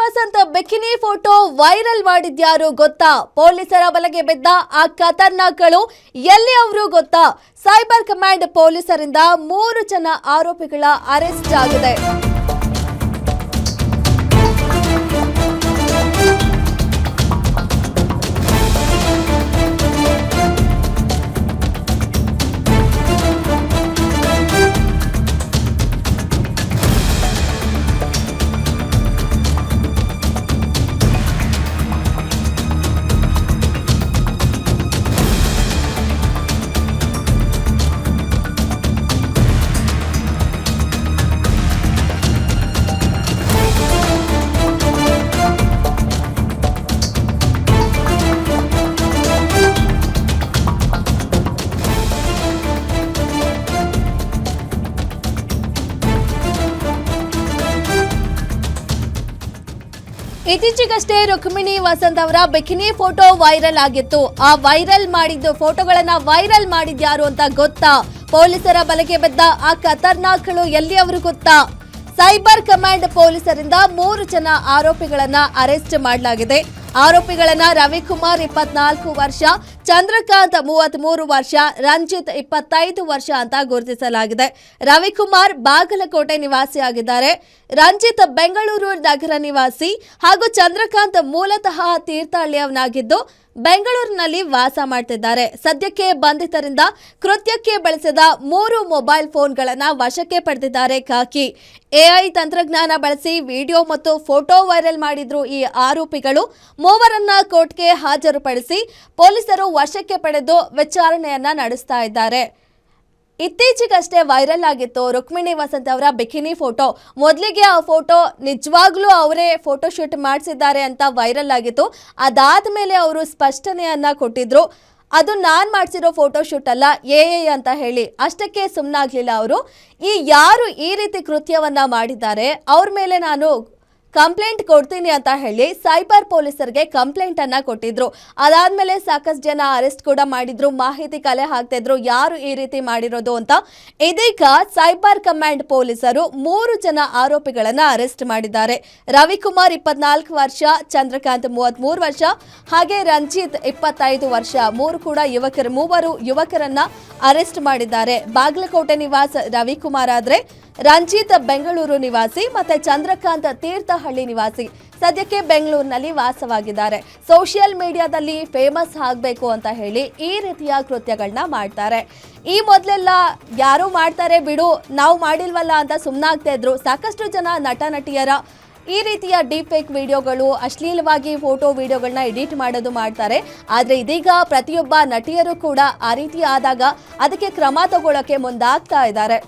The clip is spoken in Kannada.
ವಸಂತ್ ಬಿಕಿನಿ ಫೋಟೋ ವೈರಲ್ ಮಾಡಿದ್ಯಾರು ಗೊತ್ತಾ? ಪೊಲೀಸರ ಬಲೆಗೆ ಬಿದ್ದ ಆ ಖತರ್ನಾಕ್ಗಳು ಎಲ್ಲಿ ಅವರು ಗೊತ್ತಾ? ಸೈಬರ್ ಕಮಾಂಡ್ ಪೊಲೀಸರಿಂದ 3 ಜನ ಆರೋಪಿಗಳ ಅರೆಸ್ಟ್ ಆಗಿದೆ. ಇತ್ತೀಚೆಗಷ್ಟೇ ರುಕ್ಮಿಣಿ ವಸಂತ್ ಅವರ ಬಿಕಿನಿ ಫೋಟೋ ವೈರಲ್ ಆಗಿತ್ತು. ಆ ವೈರಲ್ ಮಾಡಿದ್ದು ಫೋಟೋಗಳನ್ನ ವೈರಲ್ ಮಾಡಿದ್ಯಾರು ಅಂತ ಗೊತ್ತಾ? ಪೊಲೀಸರ ಬಲೆಗೆ ಬಿದ್ದ ಆ ಖತರ್ನಾಕ್ಗಳು ಎಲ್ಲಿ ಅವರು ಗೊತ್ತಾ? ಸೈಬರ್ ಕಮಾಂಡ್ ಪೊಲೀಸರಿಂದ 3 ಜನ ಆರೋಪಿಗಳನ್ನ ಅರೆಸ್ಟ್ ಮಾಡಲಾಗಿದೆ. ಆರೋಪಿಗಳನ್ನ ರವಿಕುಮಾರ್ 24 ವರ್ಷ, ಚಂದ್ರಕಾಂತ್ 33 ವರ್ಷ, ರಂಜಿತ್ 25 ವರ್ಷ ಅಂತ ಗುರುತಿಸಲಾಗಿದೆ. ರವಿಕುಮಾರ್ ಬಾಗಲಕೋಟೆ ನಿವಾಸಿಯಾಗಿದ್ದಾರೆ. ರಂಜಿತ್ ಬೆಂಗಳೂರು ನಗರ ನಿವಾಸಿ ಹಾಗೂ ಚಂದ್ರಕಾಂತ್ ಮೂಲತಃ ತೀರ್ಥಹಳ್ಳಿಯವನಾಗಿದ್ದು ಬೆಂಗಳೂರಿನಲ್ಲಿ ವಾಸ ಮಾಡ್ತಿದ್ದಾರೆ. ಸದ್ಯಕ್ಕೆ ಬಂಧಿತರಿಂದ ಕೃತ್ಯಕ್ಕೆ ಬಳಸಿದ 3 ಮೊಬೈಲ್ ಫೋನ್ಗಳನ್ನು ವಶಕ್ಕೆ ಪಡೆದಿದ್ದಾರೆ ಖಾಕಿ. ಎಐ ತಂತ್ರಜ್ಞಾನ ಬಳಸಿ ವಿಡಿಯೋ ಮತ್ತು ಫೋಟೋ ವೈರಲ್ ಮಾಡಿದ್ರು ಈ ಆರೋಪಿಗಳು. ಮೂವರನ್ನ ಕೋರ್ಟ್ಗೆ ಹಾಜರುಪಡಿಸಿ ಪೊಲೀಸರು ವಶಕ್ಕೆ ಪಡೆದು ವಿಚಾರಣೆಯನ್ನ ನಡೆಸ್ತಾ ಇದ್ದಾರೆ. ಇತ್ತೀಚೆಗಷ್ಟೇ ವೈರಲ್ ಆಗಿತ್ತು ರುಕ್ಮಿಣಿ ವಸಂತ್ ಅವರ ಬಿಕಿನಿ ಫೋಟೋ. ಮೊದಲಿಗೆ ಆ ಫೋಟೋ ನಿಜವಾಗ್ಲೂ ಅವರೇ ಫೋಟೋಶೂಟ್ ಮಾಡಿಸಿದ್ದಾರೆ ಅಂತ ವೈರಲ್ ಆಗಿತ್ತು. ಅದಾದ ಮೇಲೆ ಅವರು ಸ್ಪಷ್ಟನೆಯನ್ನ ಕೊಟ್ಟಿದ್ರು, ಅದು ನಾನು ಮಾಡಿಸಿರೋ ಫೋಟೋಶೂಟ್ ಅಲ್ಲ, ಎಐ ಅಂತ ಹೇಳಿ. ಅಷ್ಟಕ್ಕೆ ಸುಮ್ಮನಾಗ್ಲಿಲ್ಲ ಅವರು. ಯಾರು ಈ ರೀತಿ ಕೃತ್ಯವನ್ನ ಮಾಡಿದ್ದಾರೆ ಅವ್ರ ಮೇಲೆ ನಾನು ಕಂಪ್ಲೇಂಟ್ ಕೊಡ್ತೀನಿ ಅಂತ ಹೇಳಿ ಸೈಬರ್ ಪೊಲೀಸರಿಗೆ ಕಂಪ್ಲೇಂಟ್ ಅನ್ನ ಕೊಟ್ಟಿದ್ರು. ಅದಾದ್ಮೇಲೆ ಸಾಕಷ್ಟು ಜನ ಅರೆಸ್ಟ್ ಕೂಡ ಮಾಡಿದ್ರು, ಮಾಹಿತಿ ಕಲೆ ಹಾಕ್ತಿದ್ರು ಯಾರು ಈ ರೀತಿ ಮಾಡಿರೋದು ಅಂತ. ಇದೀಗ ಸೈಬರ್ ಕಮಾಂಡ್ ಪೊಲೀಸರು 3 ಜನ ಆರೋಪಿಗಳನ್ನ ಅರೆಸ್ಟ್ ಮಾಡಿದ್ದಾರೆ. ರವಿಕುಮಾರ್ 24 ವರ್ಷ, ಚಂದ್ರಕಾಂತ್ 33 ವರ್ಷ, ಹಾಗೆ ರಂಜಿತ್ 25 ವರ್ಷ. ಮೂವರು ಯುವಕರನ್ನ ಅರೆಸ್ಟ್ ಮಾಡಿದ್ದಾರೆ. ಬಾಗಲಕೋಟೆ ನಿವಾಸ ರವಿಕುಮಾರ್ ಆದ್ರೆ ರಂಜಿತ್ ಬೆಂಗಳೂರು ನಿವಾಸಿ ಮತ್ತೆ ಚಂದ್ರಕಾಂತ್ ತೀರ್ಥಹಳ್ಳಿ ನಿವಾಸಿ. ಸದ್ಯಕ್ಕೆ ಬೆಂಗಳೂರಿನಲ್ಲಿ ವಾಸವಾಗಿದ್ದಾರೆ. ಸೋಷಿಯಲ್ ಮೀಡಿಯಾದಲ್ಲಿ ಫೇಮಸ್ ಆಗಬೇಕು ಅಂತ ಹೇಳಿ ಈ ರೀತಿಯ ಕೃತ್ಯಗಳನ್ನ ಮಾಡ್ತಾರೆ. ಈ ಮೊದಲೆಲ್ಲ ಯಾರು ಮಾಡ್ತಾರೆ ಬಿಡು, ನಾವು ಮಾಡಿಲ್ವಲ್ಲ ಅಂತ ಸುಮ್ಮನಾಗ್ತಾ ಇದ್ರು. ಸಾಕಷ್ಟು ಜನ ನಟ ನಟಿಯರ ಈ ರೀತಿಯ ಡೀಪ್ ಫೇಕ್ ವಿಡಿಯೋಗಳು, ಅಶ್ಲೀಲವಾಗಿ ಫೋಟೋ ವಿಡಿಯೋಗಳನ್ನ ಎಡಿಟ್ ಮಾಡೋದು ಮಾಡ್ತಾರೆ. ಆದರೆ ಇದೀಗ ಪ್ರತಿಯೊಬ್ಬ ನಟಿಯರು ಕೂಡ ಆ ರೀತಿ ಆದಾಗ ಅದಕ್ಕೆ ಕ್ರಮ ತಗೊಳ್ಳೋಕೆ ಮುಂದಾಗ್ತಾ ಇದ್ದಾರೆ.